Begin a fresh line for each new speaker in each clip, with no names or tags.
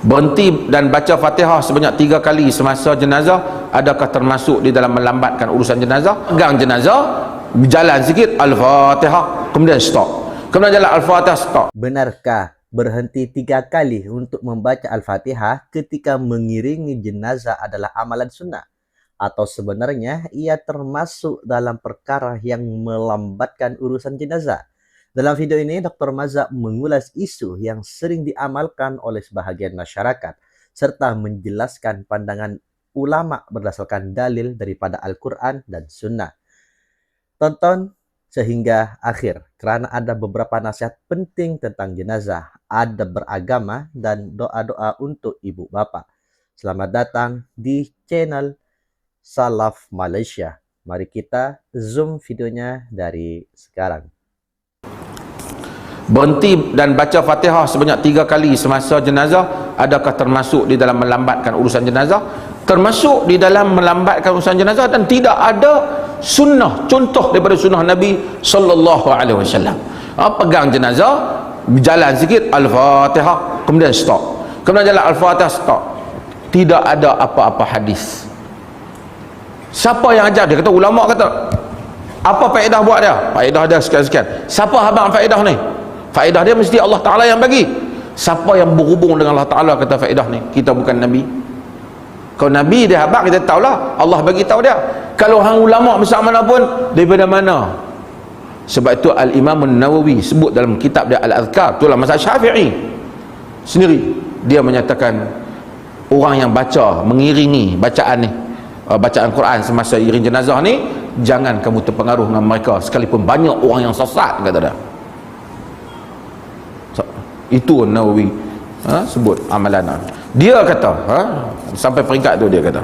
Berhenti dan baca Fatihah sebanyak 3 kali semasa jenazah, adakah termasuk di dalam melambatkan urusan jenazah? Pegang jenazah, berjalan sikit, Al-Fatihah, kemudian stop. Kemudian jalan Al-Fatihah, stop.
Benarkah berhenti 3 kali untuk membaca Al-Fatihah ketika mengiringi jenazah adalah amalan sunnah? Atau sebenarnya ia termasuk dalam perkara yang melambatkan urusan jenazah? Dalam video ini, Dr. Maza mengulas isu yang sering diamalkan oleh sebahagian masyarakat, serta menjelaskan pandangan ulama berdasarkan dalil daripada Al-Quran dan Sunnah. Tonton sehingga akhir, karena ada beberapa nasihat penting tentang jenazah, adab beragama, dan doa-doa untuk ibu bapak. Selamat datang di channel Salaf Malaysia. Mari kita zoom videonya dari sekarang.
Berhenti dan baca Fatihah sebanyak 3 kali semasa jenazah, adakah termasuk di dalam melambatkan urusan jenazah? Termasuk di dalam melambatkan urusan jenazah, dan tidak ada sunnah, contoh daripada sunnah Nabi SAW. Pegang jenazah, berjalan sikit, Al-Fatihah, kemudian stop. Kemudian jalan Al-Fatihah, stop. Tidak ada apa-apa hadis. Siapa yang ajar? Dia kata, ulama kata. Apa faedah buat dia? Faedah dia sekian-sekian. Siapa abang faedah ni? Faedah dia mesti Allah Ta'ala yang bagi. Siapa yang berhubung dengan Allah Ta'ala kata faedah ni? Kita bukan Nabi. Kalau Nabi dia habaq, kita tahulah, Allah bagi tahu dia. Kalau hang ulama besar mana pun, daripada mana? Sebab itu Al-Imam Nawawi sebut dalam kitab dia Al-Adhkar, itulah mazhab Syafi'i sendiri, dia menyatakan orang yang baca, mengiringi bacaan ni, bacaan Quran semasa iring jenazah ni, jangan kamu terpengaruh dengan mereka sekalipun banyak orang yang sesat, kata dia. Itu Nawawi sebut amalan. Dia kata sampai peringkat tu dia kata.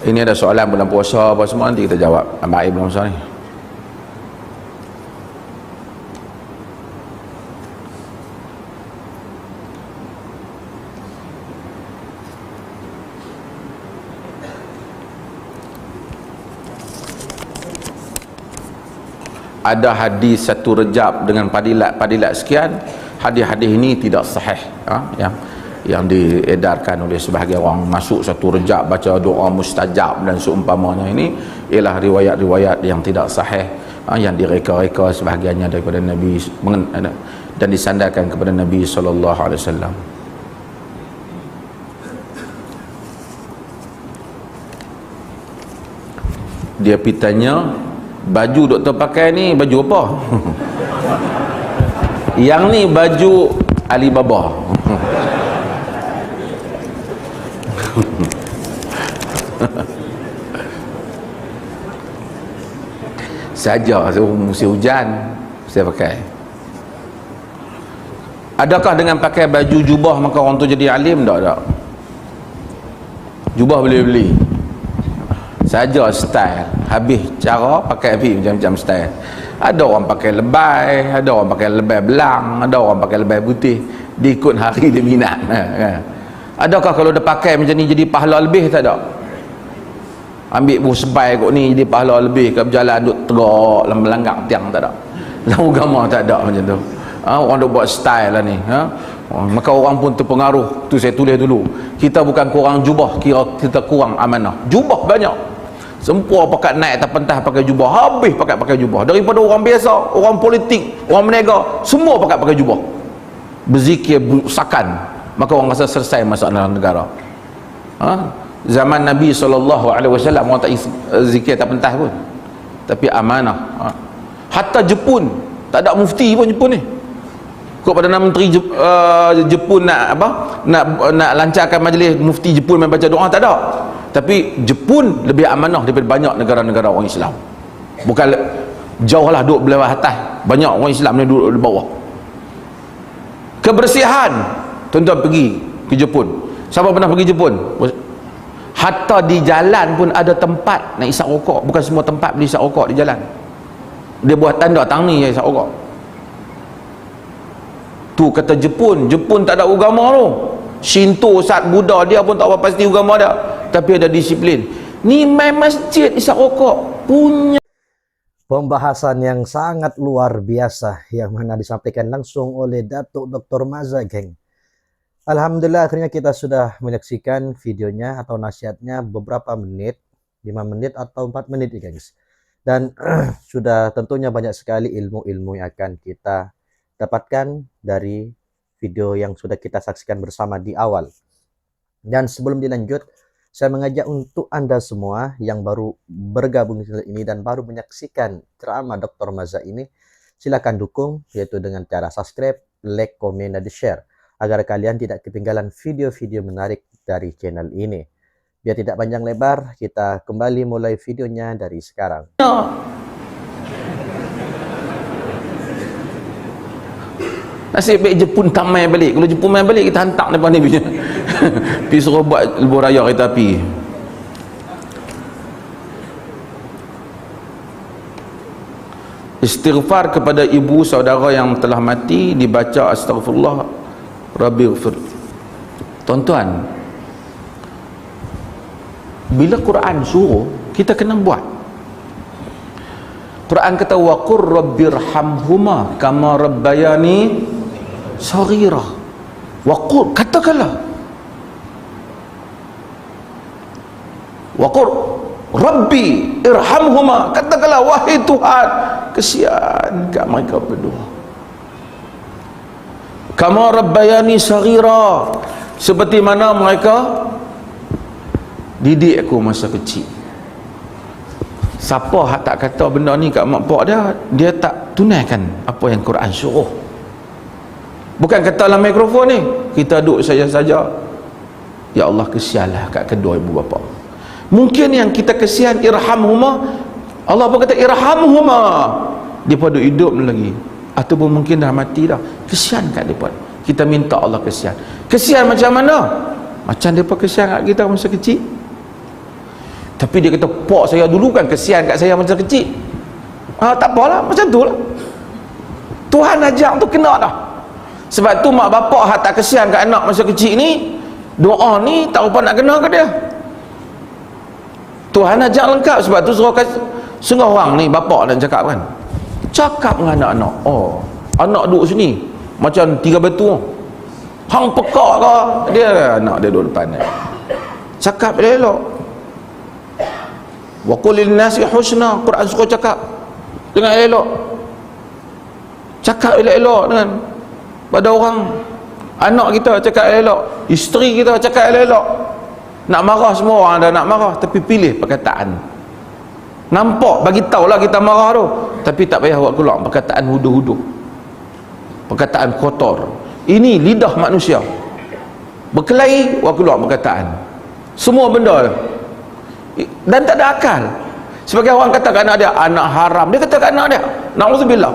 Ini ada soalan bulan puasa apa semua, nanti kita jawab. Baik bulan puasa ni. Ada hadis 1 Rejab dengan padilat sekian. Hadis-hadis ini tidak sahih, yang diedarkan oleh sebahagian orang. Masuk 1 Rejab baca doa mustajab dan seumpamanya, ini ialah riwayat-riwayat yang tidak sahih, yang direka-reka sebahagiannya daripada Nabi dan disandarkan kepada Nabi SAW. Dia pitanya, baju doktor pakai ni baju apa? Yang ni baju Alibaba. Saja musim hujan saya pakai. Adakah dengan pakai baju jubah maka orang tu jadi alim? Tak. Jubah boleh beli saja, style habis cara pakai, habis macam-macam style. Ada orang pakai lebay, ada orang pakai lebay belang, ada orang pakai lebay putih, diikut hari dia minat. Adakah kalau dia pakai macam ni jadi pahala lebih? Tak ada. Ambil buah sebai kot ni jadi pahala lebih, ke berjalan duk teruk melanggar tiang? Tak ada. Dalam agama tak ada macam tu. Orang duk buat style lah ni. Maka orang pun terpengaruh. Tu saya tulis dulu, kita bukan kurang jubah, kira kita kurang amanah. Jubah banyak, sempur pakai naik atas pentas pakai jubah, habis pakai jubah. Daripada orang biasa, orang politik, orang berniaga, semua pakai jubah, berzikir sakan, maka orang rasa selesai masalah negara. Zaman Nabi SAW orang tak zikir atas pentas pun, tapi amanah. Hatta Jepun tak ada mufti pun Jepun ni. Kau Perdana Menteri Jepun nak lancarkan majlis, mufti Jepun main baca doa, tak ada. Tapi Jepun lebih amanah daripada banyak negara-negara orang Islam. Bukan jauhlah duduk belah atas, banyak orang Islam ni duduk di bawah. Kebersihan, tuan-tuan pergi ke Jepun. Siapa pernah pergi Jepun? Hatta di jalan pun ada tempat nak isap rokok. Bukan semua tempat boleh isap rokok di jalan. Dia buat tanda tang ni yang isap rokok. Tu kata Jepun tak ada agama tu. Shinto, Sat, Buddha, dia pun tak apa pasti agama dia, tapi ada disiplin. Ni main masjid isap rokok punya.
Pembahasan yang sangat luar biasa yang mana disampaikan langsung oleh Datuk Dr. Maza, geng. Alhamdulillah akhirnya kita sudah menyaksikan videonya atau nasihatnya beberapa menit, 5 menit atau 4 menit ya guys. Dan sudah tentunya banyak sekali ilmu-ilmu yang akan kita dapatkan dari video yang sudah kita saksikan bersama di awal. Dan sebelum dilanjut, saya mengajak untuk Anda semua yang baru bergabung di channel ini dan baru menyaksikan ceramah Dr. Maza ini, silakan dukung yaitu dengan cara subscribe, like, komen, dan share agar kalian tidak ketinggalan video-video menarik dari channel ini. Biar tidak panjang lebar, kita kembali mulai videonya dari sekarang.
Nasib baik Jepun tak main balik. Kalau Jepun main balik, kita hantar depan ni punya. Pergi suruh buat lebuh raya kereta api. Istighfar kepada ibu saudara yang telah mati dibaca astaghfirullah rabbighfir. Tuan-tuan, bila Quran suruh, kita kena buat. Quran kata waqur rabbirhamhuma kama rabbayani saghira. Waqur, katakanlah waqur rabbi irhamhuma, katakanlah wahai Tuhan, kesian kat mereka berdua. Kama rabbayani saghira, seperti mana mereka didik aku masa kecil. Siapa hak tak kata benda ni kat mak pak dia, dia tak tunaikan apa yang Quran suruh. Bukan kata dalam mikrofon ni, kita duduk saja-saja, ya Allah kesianlah kat kedua ibu bapa. Mungkin yang kita kesian irhamhuma, Allah pun kata irhamhuma, dia pun hidup lagi, ataupun mungkin dah mati dah, kesian kat dia pun. Kita minta Allah kesian. Kesian macam mana? Macam dia pun kesian kat kita masa kecil. Tapi dia kata pak saya dulu kan kesian kat saya masa kecil. Tak apalah, macam tu lah. Tuhan ajak tu kena dah. Sebab tu mak bapak hak tak kesian kat anak masa kecil ni, doa ni tak apa nak kena ke dia. Tuhan ajak lengkap. Sebab tu suruh setengah orang ni bapak nak cakap kan, cakap dengan anak-anak. Oh, anak duduk sini macam 3 batu, hang pekak ke dia, anak dia duduk depan dia. Cakap elok. Wa qul lin nasi husna, Quran suruh cakap dengan elok. Cakap elok-elok dengan pada orang. Anak kita cakap elok, isteri kita cakap elok. Nak marah semua orang dah nak marah, tapi pilih perkataan. Nampak bagi tahulah kita marah tu, tapi tak payah buat keluar perkataan hudu-hudu, perkataan kotor. Ini lidah manusia, berkelahi buat keluar perkataan semua benda, dan tak ada akal. Sebagai orang kata kat anak dia, anak haram, dia kata kat anak dia, na'udzubillah,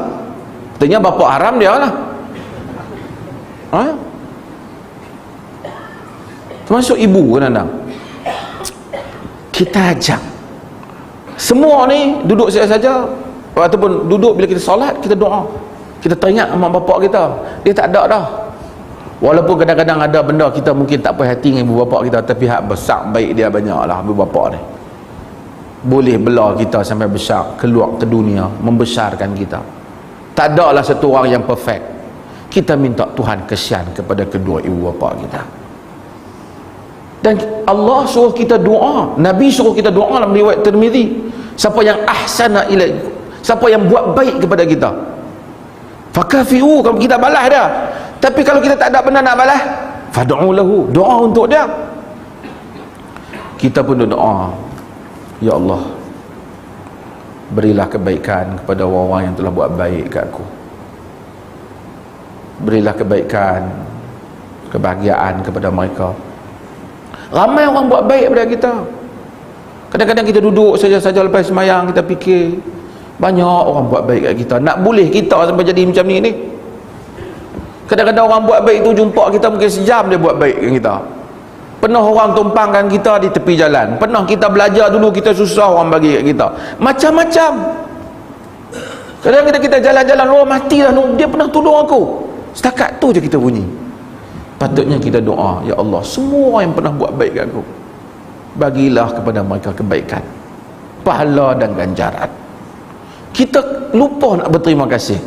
katanya bapa haram dia lah. Termasuk ibu kan anda. Kita ajak semua ni duduk saja-saja, ataupun duduk bila kita solat, kita doa, kita teringat mak bapak kita. Dia tak ada dah. Walaupun kadang-kadang ada benda kita mungkin tak puas hati dengan ibu bapa kita, tapi hak besar baik dia banyak lah ibu bapa ni. Boleh bela kita sampai besar, keluar ke dunia, membesarkan kita. Tak ada lah satu orang yang perfect. Kita minta Tuhan kesian kepada kedua ibu bapa kita. Dan Allah suruh kita doa, Nabi suruh kita doa dalam riwayat Tirmizi, siapa yang ahsana ilaikum, siapa yang buat baik kepada kita, fakafi'u, kalau kita balas dia. Tapi kalau kita tak ada benda nak balas, fad'u lahu, doa untuk dia. Kita pun doa, ya Allah, berilah kebaikan kepada orang-orang yang telah buat baik kat aku. Berilah kebaikan, kebahagiaan kepada mereka. Ramai orang buat baik kepada kita. Kadang-kadang kita duduk saja-saja lepas semayang, kita fikir banyak orang buat baik kat kita. Nak boleh kita sampai jadi macam ni ni? Kadang-kadang orang buat baik tu jumpa kita mungkin sejam dia buat baik dengan kita. Pernah orang tumpangkan kita di tepi jalan. Pernah kita belajar dulu, kita susah orang bagi kat kita. Macam-macam. Kadang-kadang kita jalan-jalan, oh matilah, dia pernah tolong aku. Setakat tu je kita bunyi. Patutnya kita doa, ya Allah, semua yang pernah buat baik kat aku, bagilah kepada mereka kebaikan, pahala dan ganjaran. Kita lupa nak berterima kasih.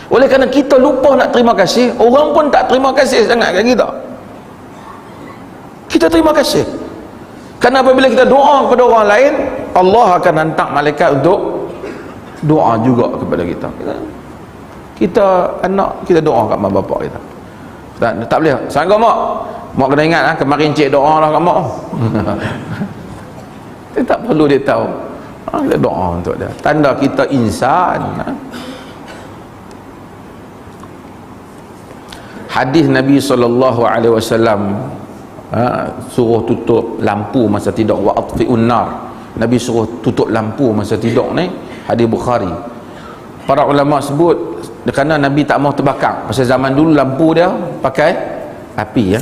Oleh kerana kita lupa nak terima kasih, orang pun tak terima kasih sangat kat kita. Kita terima kasih. Kerana apabila kita doa kepada orang lain, Allah akan hantar malaikat untuk doa juga kepada kita. Kita anak, kita doa kat mak bapak kita. Tak boleh. Sanggup mak? Mak kena ingat kemarin cik doa lah kat mak. Dia tak perlu dia tahu. Kita doa untuk dia. Tanda kita insan. Hadis Nabi SAW suruh tutup lampu masa tidur, wa atfi'un nar. Nabi suruh tutup lampu masa tidur ni, hadis Bukhari. Para ulama sebut kerana Nabi tak mau terbakar. Pasal zaman dulu lampu dia pakai api ya.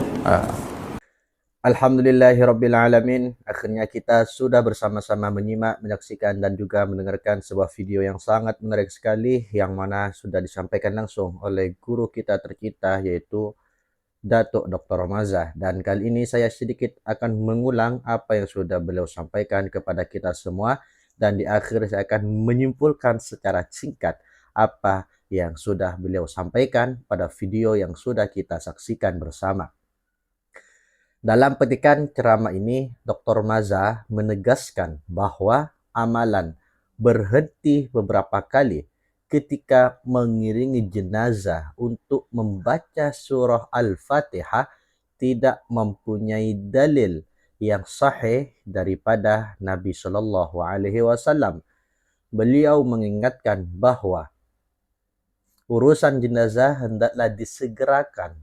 Alhamdulillahirrabbilalamin. Akhirnya kita sudah bersama-sama menyimak, menyaksikan dan juga mendengarkan sebuah video yang sangat menarik sekali, yang mana sudah disampaikan langsung oleh guru kita tercinta, yaitu Datuk Dr. Mazah. Dan kali ini saya sedikit akan mengulang apa yang sudah beliau sampaikan kepada kita semua, dan di akhir saya akan menyimpulkan secara singkat apa yang sudah beliau sampaikan pada video yang sudah kita saksikan bersama. Dalam petikan ceramah ini, Dr. Mazah menegaskan bahwa amalan berhenti beberapa kali ketika mengiringi jenazah untuk membaca surah Al-Fatihah tidak mempunyai dalil yang sahih daripada Nabi Sallallahu Alaihi Wasallam. Beliau mengingatkan bahwa urusan jenazah hendaklah disegerakan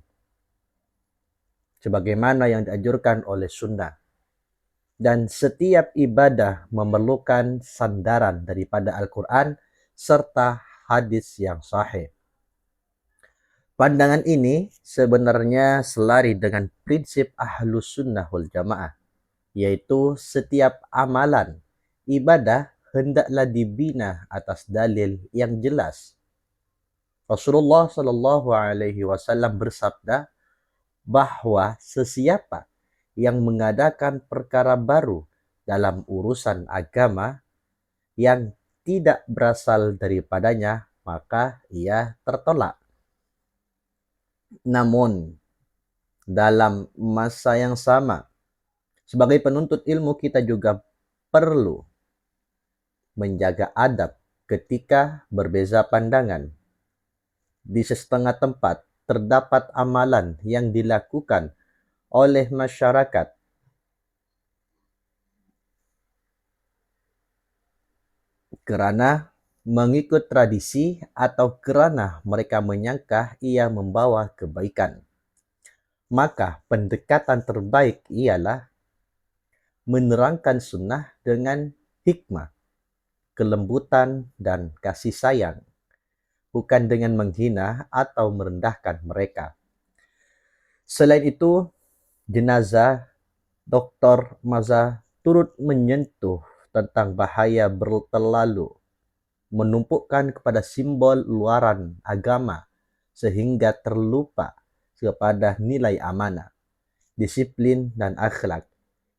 sebagaimana yang dianjurkan oleh sunnah, dan setiap ibadah memerlukan sandaran daripada Al-Quran serta hadis yang sahih. Pandangan ini sebenarnya selari dengan prinsip Ahlus Sunnah wal Jamaah, yaitu setiap amalan ibadah hendaklah dibina atas dalil yang jelas. Rasulullah Sallallahu Alaihi Wasallam bersabda bahwa sesiapa yang mengadakan perkara baru dalam urusan agama yang tidak berasal daripadanya, maka ia tertolak. Namun, dalam masa yang sama, sebagai penuntut ilmu kita juga perlu menjaga adab ketika berbeza pandangan. Di setengah tempat terdapat amalan yang dilakukan oleh masyarakat kerana mengikut tradisi atau kerana mereka menyangka ia membawa kebaikan. Maka pendekatan terbaik ialah menerangkan sunnah dengan hikmah, kelembutan dan kasih sayang, bukan dengan menghina atau merendahkan mereka. Selain itu, jenazah Dr. Mazah turut menyentuh tentang bahaya terlalu menumpukkan kepada simbol luaran agama sehingga terlupa kepada nilai amanah, disiplin dan akhlak.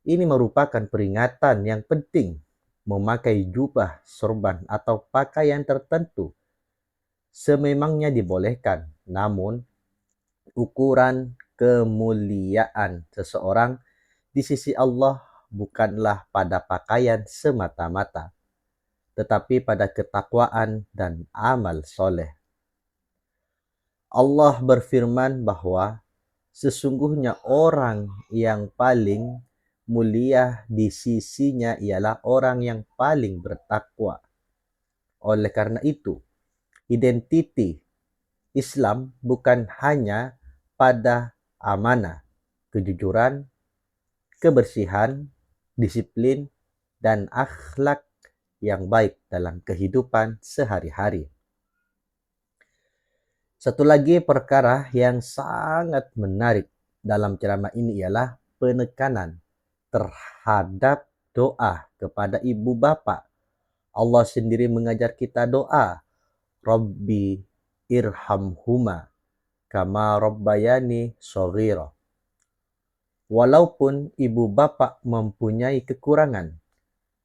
Ini merupakan peringatan yang penting. Memakai jubah, sorban atau pakaian tertentu sememangnya dibolehkan, namun ukuran kemuliaan seseorang di sisi Allah bukanlah pada pakaian semata-mata, tetapi pada ketakwaan dan amal soleh. Allah berfirman bahwa sesungguhnya orang yang paling mulia di sisinya ialah orang yang paling bertakwa. Oleh karena itu, identiti Islam bukan hanya pada amanah, kejujuran, kebersihan, disiplin, dan akhlak yang baik dalam kehidupan sehari-hari. Satu lagi perkara yang sangat menarik dalam ceramah ini ialah penekanan terhadap doa kepada ibu bapa. Allah sendiri mengajar kita doa, Rabbi irhamhuma, kama rabbayani shaghira. Walaupun ibu bapak mempunyai kekurangan,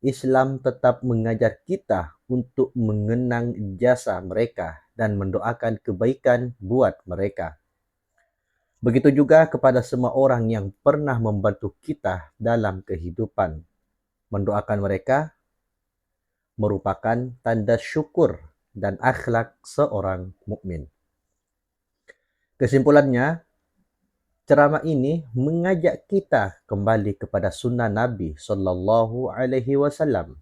Islam tetap mengajar kita untuk mengenang jasa mereka dan mendoakan kebaikan buat mereka. Begitu juga kepada semua orang yang pernah membantu kita dalam kehidupan. Mendoakan mereka merupakan tanda syukur dan akhlak seorang mukmin. Kesimpulannya, ceramah ini mengajak kita kembali kepada sunnah Nabi Sallallahu Alaihi Wasallam,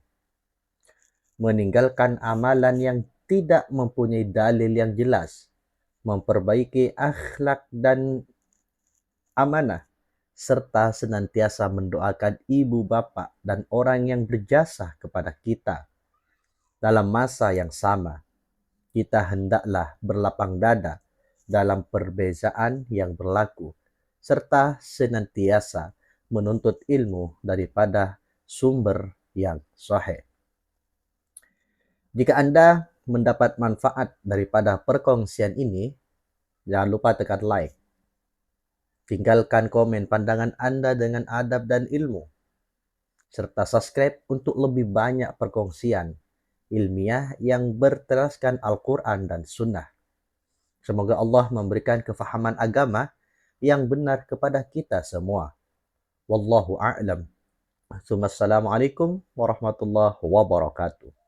meninggalkan amalan yang tidak mempunyai dalil yang jelas, memperbaiki akhlak dan amanah, serta senantiasa mendoakan ibu bapak dan orang yang berjasa kepada kita. Dalam masa yang sama, kita hendaklah berlapang dada dalam perbezaan yang berlaku, serta senantiasa menuntut ilmu daripada sumber yang sahih. Jika Anda mendapat manfaat daripada perkongsian ini, jangan lupa tekan like. Tinggalkan komen pandangan Anda dengan adab dan ilmu, serta subscribe untuk lebih banyak perkongsian ilmiah yang berteraskan Al-Quran dan Sunnah. Semoga Allah memberikan kefahaman agama yang benar kepada kita semua. Wallahu a'lam. Assalamualaikum warahmatullahi wabarakatuh.